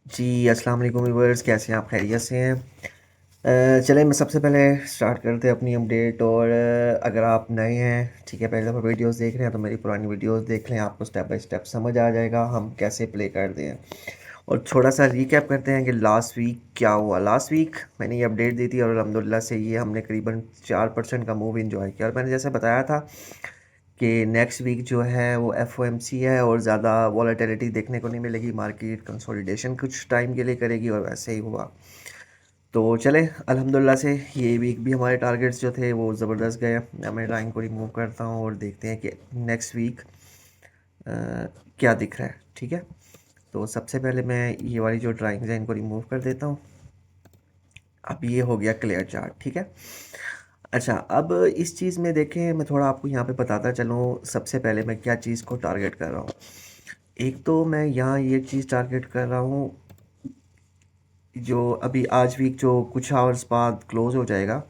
जी, अस्सलाम वालेकुम व्यूअर्स, कैसे हैं आप? खैरियत से हैं? चलें मैं सबसे पहले स्टार्ट करते हैं अपनी अपडेट। और अगर आप नए हैं, ठीक है, पहली दफ़ा वीडियोस देख रहे हैं तो मेरी पुरानी वीडियोस देख लें, आपको स्टेप बाय स्टेप समझ आ जाएगा हम कैसे प्ले करते हैं। और थोड़ा सा रिकैप करते हैं कि लास्ट वीक क्या हुआ। लास्ट वीक मैंने ये अपडेट दी थी और अल्हम्दुलिल्लाह से ये हमने करीबन 4% का मूव इन्जॉय किया। और मैंने जैसे बताया था कि नेक्स्ट वीक जो है वो एफओएमसी है और ज़्यादा वॉलेटिलिटी देखने को नहीं मिलेगी, मार्केट कंसोलिडेशन कुछ टाइम के लिए करेगी और वैसे ही हुआ। तो चले अल्हम्दुलिल्लाह से ये वीक भी हमारे टारगेट्स जो थे वो ज़बरदस्त गए। अब मैं ड्राइंग को रिमूव करता हूँ और देखते हैं कि नेक्स्ट वीक क्या दिख रहा है। ठीक है, तो सबसे पहले मैं ये वाली जो ड्राइंग्स हैं इनको रिमूव कर देता हूँ। अब ये हो गया क्लियर चार्ट। ठीक है, अच्छा, अब इस चीज़ में देखें, मैं थोड़ा आपको यहाँ पे बताता चलूँ। सबसे पहले मैं क्या चीज़ को टारगेट कर रहा हूँ। एक तो मैं यहाँ ये चीज़ टारगेट कर रहा हूँ जो अभी आज वीक जो कुछ आवर्स बाद क्लोज हो जाएगा।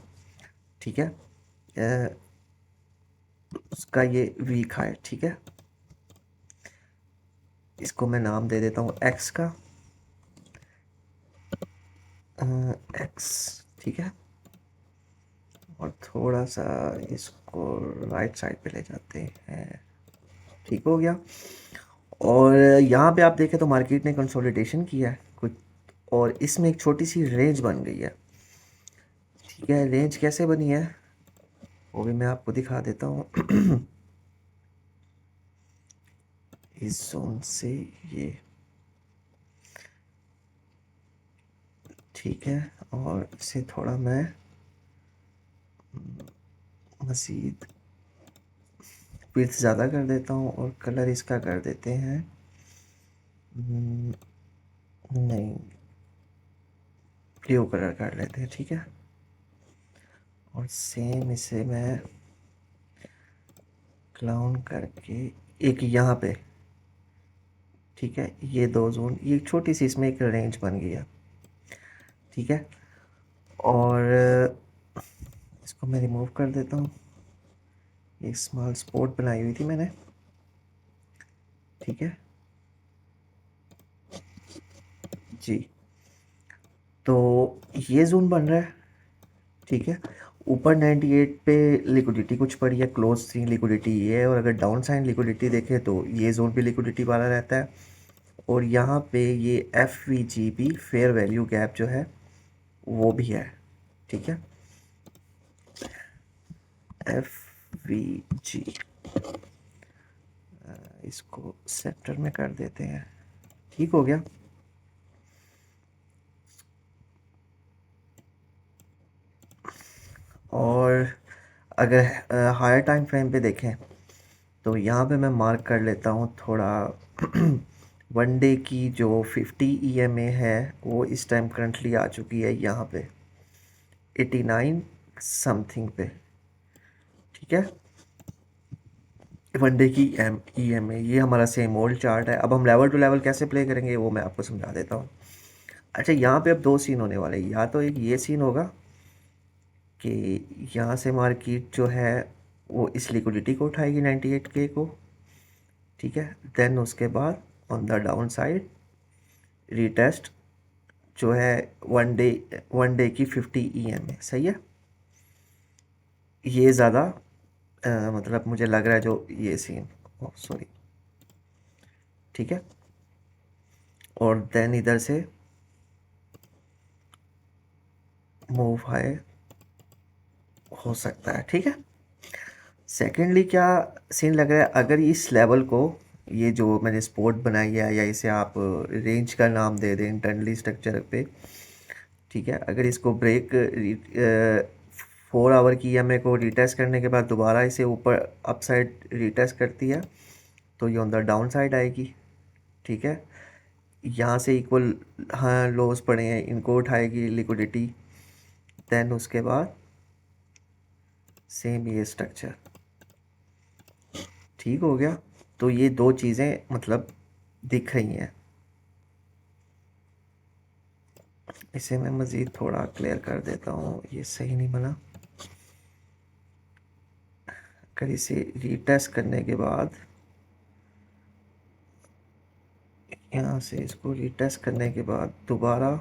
ठीक है, अ, उसका ये वीक हाई। ठीक है, इसको मैं नाम दे देता हूँ एक्स का, एक्स। ठीक है, और थोड़ा सा इसको राइट साइड पे ले जाते हैं। ठीक हो गया। और यहाँ पे आप देखें तो मार्केट ने कंसोलिडेशन किया है कुछ, और इसमें एक छोटी सी रेंज बन गई है। ठीक है, रेंज कैसे बनी है वो भी मैं आपको दिखा देता हूँ। इस जोन से ये, ठीक है, और इसे थोड़ा मैं मज़ीद विड्थ ज़्यादा कर देता हूँ और कलर इसका कर देते हैं, नहीं, ब्लू कलर कर लेते हैं। ठीक है, और सेम इसे मैं क्लाउन करके एक यहाँ पे, ठीक है, ये दो जोन, ये छोटी सी इसमें एक रेंज बन गई है। ठीक है, और इसको मैं रिमूव कर देता हूँ। एक स्मॉल स्पॉट बनाई हुई थी मैंने। ठीक है जी, तो ये जोन बन रहा है। ठीक है, ऊपर 98 पे लिक्विडिटी कुछ पड़ी है, क्लोज थी लिक्विडिटी ये है। और अगर डाउन साइड लिक्विडिटी देखें तो ये जोन भी लिक्विडिटी वाला रहता है। और यहाँ पे ये एफ वी जी भी फेयर वैल्यू गैप जो है वो भी है। ठीक है, एफ वी जी, इसको सेक्टर में कर देते हैं। ठीक हो गया। और अगर हायर टाइम फ्रेम पे देखें तो यहाँ पे मैं मार्क कर लेता हूँ थोड़ा। वन डे की जो 50 ईएमए है वो इस टाइम करंटली आ चुकी है यहाँ पे 89 समथिंग पे। ठीक है, वन डे की ईएमए ये हमारा सेम ओल्ड चार्ट है। अब हम लेवल टू लेवल कैसे प्ले करेंगे वो मैं आपको समझा देता हूँ। अच्छा, यहाँ पे अब दो सीन होने वाले हैं। या तो एक ये सीन होगा कि यहाँ से मार्केट जो है वो इस लिक्विडिटी को उठाएगी 98K को। ठीक है, देन उसके बाद on the down side retest जो है वन डे की 50 ईएमए। सही है, ये ज़्यादा मतलब मुझे लग रहा है जो ये सीन, सॉरी। ठीक है, और देन इधर से मूव हाई हो सकता है। ठीक है, सेकेंडली क्या सीन लग रहा है, अगर इस लेवल को, ये जो मैंने स्पोर्ट बनाई है या इसे आप रेंज का नाम दे दें इंटरनली स्ट्रक्चर पे। ठीक है, अगर इसको ब्रेक 4 आवर की ईएमए को रिटेस्ट करने के बाद दोबारा इसे ऊपर अपसाइड रिटेस्ट करती है तो ये ऑन द डाउन साइड आएगी। ठीक है, यहाँ से इक्वल, हाँ, लोस पड़े हैं, इनको उठाएगी लिक्विडिटी। देन उसके बाद सेम ये स्ट्रक्चर। ठीक हो गया, तो ये दो चीज़ें मतलब दिख रही हैं। इसे मैं मज़ीद थोड़ा क्लियर कर देता हूँ, ये सही नहीं बना। अगर इसे रीटेस्ट करने के बाद यहाँ से इसको रीटेस्ट करने के बाद दोबारा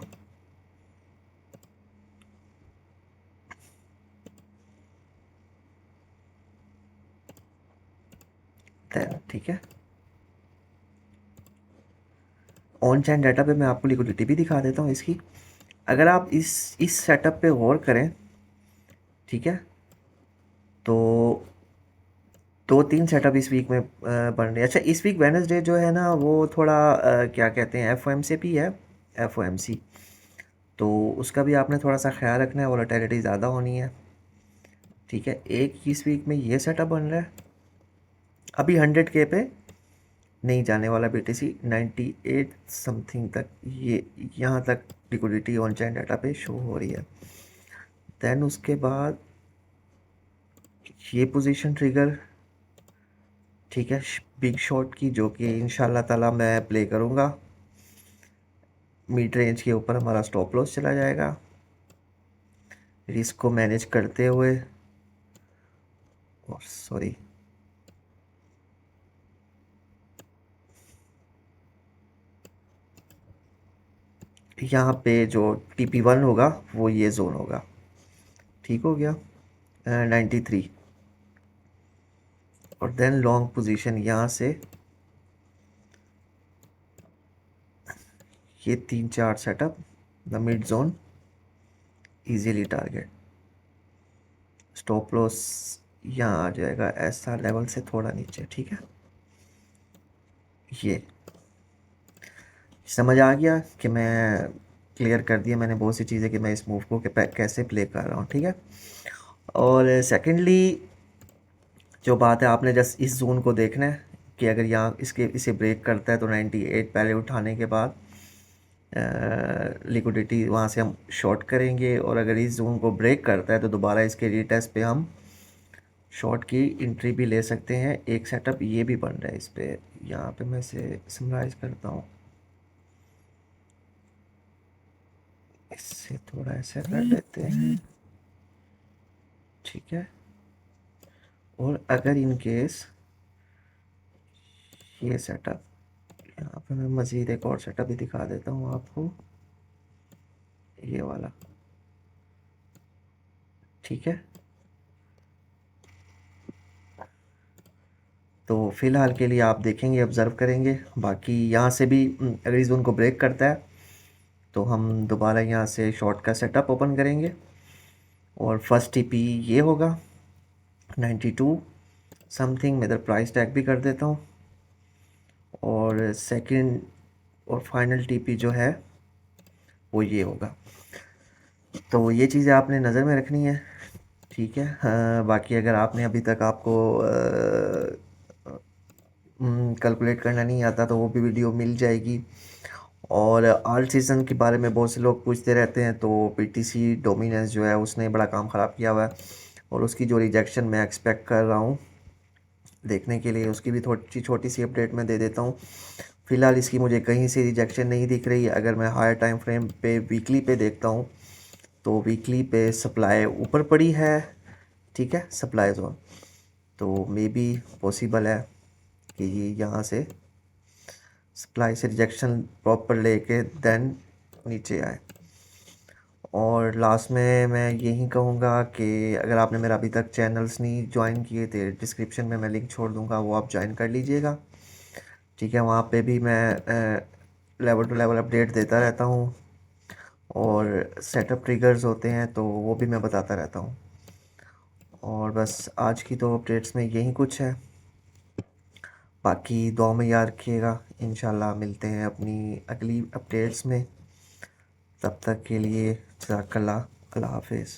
ठीक है। ऑन चैन डाटा पे मैं आपको लिक्विडिटी भी दिखा देता हूँ इसकी। अगर आप इस सेटअप पे गौर करें, ठीक है, तो 2-3 सेटअप इस वीक में बन रहे हैं। अच्छा, इस वीक वेडनेसडे जो है ना वो थोड़ा क्या कहते हैं, एफओएमसी भी है, एफओएमसी, तो उसका भी आपने थोड़ा सा ख्याल रखना है, वोलेटिलिटी ज़्यादा होनी है, ठीक है। एक इस वीक में ये सेटअप बन रहा है, अभी 100K पे नहीं जाने वाला BTC 98 समथिंग तक, ये यहाँ तक लिक्विडिटी ऑन चैन डाटा पे शो हो रही है। देन उसके बाद ये पोजीशन ट्रिगर, ठीक है, बिग शॉट की, जो कि इंशाल्लाह ताला मैं प्ले करूँगा। मिड रेंज के ऊपर हमारा स्टॉप लॉस चला जाएगा, रिस्क को मैनेज करते हुए। और सॉरी, यहाँ पे जो TP1 होगा वो ये जोन होगा, ठीक हो गया, 93। और देन लॉन्ग पोजीशन यहाँ से ये 3-4 setup, the mid zone easily target, stop loss यहाँ आ जाएगा ऐसा लेवल से थोड़ा नीचे, ठीक है। ये समझ आ गया कि मैं क्लियर कर दिया मैंने बहुत सी चीज़ें कि मैं इस मूव को कैसे प्ले कर रहा हूँ, ठीक है। और सेकेंडली जो बात है, आपने जस्ट इस जोन को देखना है कि अगर यहाँ इसे ब्रेक करता है तो 98 पहले उठाने के बाद लिक्विडिटी वहाँ से हम शॉर्ट करेंगे, और अगर इस जोन को ब्रेक करता है तो दोबारा इसके रीटेस्ट पे हम शॉर्ट की एंट्री भी ले सकते हैं। एक सेटअप ये भी बन रहा है इस पे, यहाँ पे मैं इसे समराइज करता हूँ, इससे थोड़ा ऐसे कर लेते हैं, ठीक है। और अगर इन केस ये सेटअप, यहाँ पे मैं मज़ीद एक और सेटअप भी दिखा देता हूँ आपको, ये वाला, ठीक है। तो फ़िलहाल के लिए आप देखेंगे, ऑब्ज़र्व करेंगे, बाकी यहाँ से भी अगर इस जोन को ब्रेक करता है तो हम दोबारा यहाँ से शॉर्ट का सेटअप ओपन करेंगे, और फर्स्ट TP ये होगा 92 समथिंग, मैं इधर प्राइस टैग भी कर देता हूँ। और सेकंड और फाइनल TP जो है वो ये होगा। तो ये चीज़ें आपने नज़र में रखनी है, ठीक है। बाकी अगर आपने अभी तक आपको कैलकुलेट करना नहीं आता तो वो भी वीडियो मिल जाएगी। और आल्ट सीज़न के बारे में बहुत से लोग पूछते रहते हैं, तो BTC डोमिनेंस जो है उसने बड़ा काम ख़राब किया हुआ है, और उसकी जो रिजेक्शन मैं एक्सपेक्ट कर रहा हूँ देखने के लिए, उसकी भी थोड़ी छोटी सी अपडेट मैं दे देता हूँ। फ़िलहाल इसकी मुझे कहीं से रिजेक्शन नहीं दिख रही। अगर मैं हायर टाइम फ्रेम पे वीकली पे देखता हूँ तो वीकली पे सप्लाई ऊपर पड़ी है, ठीक है, सप्लाई जोन, तो मे बी पॉसिबल है कि ये यहाँ से सप्लाई से रिजेक्शन प्रॉपर लेके देन नीचे आए। और लास्ट में मैं यही कहूँगा कि अगर आपने मेरा अभी तक चैनल्स नहीं ज्वाइन किए तो डिस्क्रिप्शन में मैं लिंक छोड़ दूँगा, वो आप ज्वाइन कर लीजिएगा, ठीक है। वहाँ पे भी मैं लेवल टू लेवल अपडेट देता रहता हूँ, और सेटअप ट्रिगर्स होते हैं तो वो भी मैं बताता रहता हूँ। और बस आज की तो अपडेट्स में यही कुछ है, बाकी दुआ में याद रखिएगा। इंशाल्लाह मिलते हैं अपनी अगली अपडेट्स में, तब तक के लिए जज़ाकल्लाह, अल्लाह हाफिज़।